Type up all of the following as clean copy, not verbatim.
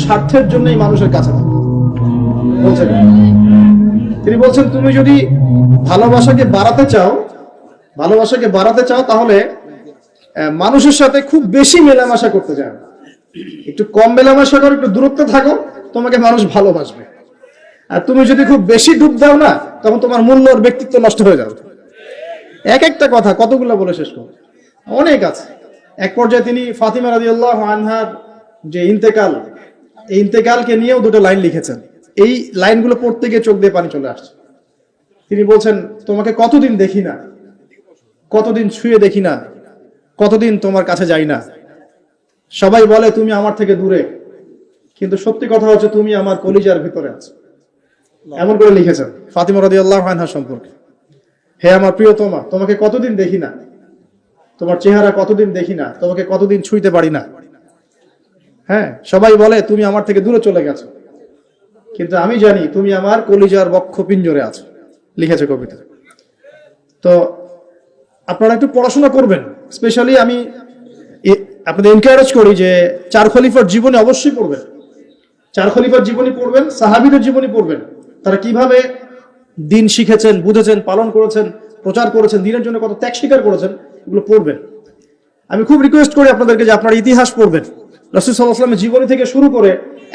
স্বার্থের জন্যই মানুষের কাছে থাকে বলছেন। তিনি বলছেন তুমি যদি ভালোবাসাকে বাড়াতে চাও তাহলে মানুষের সাথে খুব বেশি মেলামেশা করতে যাও, একটু কম মেলামেশা করো, একটু দূরত্বে থাকো, তোমাকে মানুষ ভালোবাসবে। আর তুমি যদি খুব বেশি ডুব দাও না, তখন তোমার মূল্য আর ব্যক্তিত্ব নষ্ট হয়ে যাবে। এক একটা কথা কতগুলো বলে শেষ করব, অনেক আছে। এক পর্যায়ে তিনি ফাতিমা রাদিয়াল্লাহু আনহার যে ইন্তেকাল, এই ইন্তেকালকে নিয়েও দুটো লাইন লিখেছেন। এই লাইনগুলো পড়তে গিয়ে চোখ দিয়ে পানি চলে আসছে। তিনি বলছেন, তোমাকে কতদিন দেখি না, কতদিন ছুঁয়ে দেখি না, কতদিন তোমার কাছে যাই না। সবাই বলে তুমি আমার থেকে দূরে, কিন্তু সত্যি কথা হচ্ছে তুমি আমার কলিজার ভিতরে আছো। এমন করে লিখেছেন ফাতিমা রাদিয়াল্লাহু আনহা সম্পর্কে। হে আমার প্রিয়তমা, তোমাকে কতদিন দেখি না, তোমার চেহারা কতদিন দেখি না, তোমাকে কতদিন ছুঁইতে পারি না। হ্যাঁ, সবাই বলে তুমি আমার থেকে দূরে চলে গেছো, কিন্তু আমি জানি তুমি আমার কলিজার বক্ষ পিঞ্জরে আছো, লিখেছে কবিতা। তো আপনারা একটু পড়াশোনা করবেন। স্পেশালি আমি আপনাদের এনকারেজ করি যে চার খলিফার জীবনী অবশ্যই পড়বেন। চার খলিফার জীবনী পড়বেন, সাহাবীদের জীবনী পড়বেন, তারা কিভাবে দিন শিখেছেন, বুঝেছেন, পালন করেছেন, প্রচার করেছেন, দিনের জন্য কত ত্যাগ স্বীকার করেছেন, এগুলো পড়বেন। আমি খুব রিকোয়েস্ট করি আপনাদেরকে যে আপনারা ইতিহাস পড়বেন। রাসূল সাল্লাল্লাহু আলাইহি ওয়াসাল্লামের জীবনী থেকে শুরু করে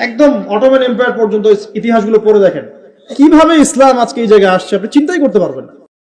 একদম অটোমান এম্পায়ার পর্যন্ত ইতিহাসগুলো পড়ে দেখেন, কিভাবে ইসলাম আজকে এই জায়গায় আসছে, আপনি চিন্তাই করতে পারবেন না।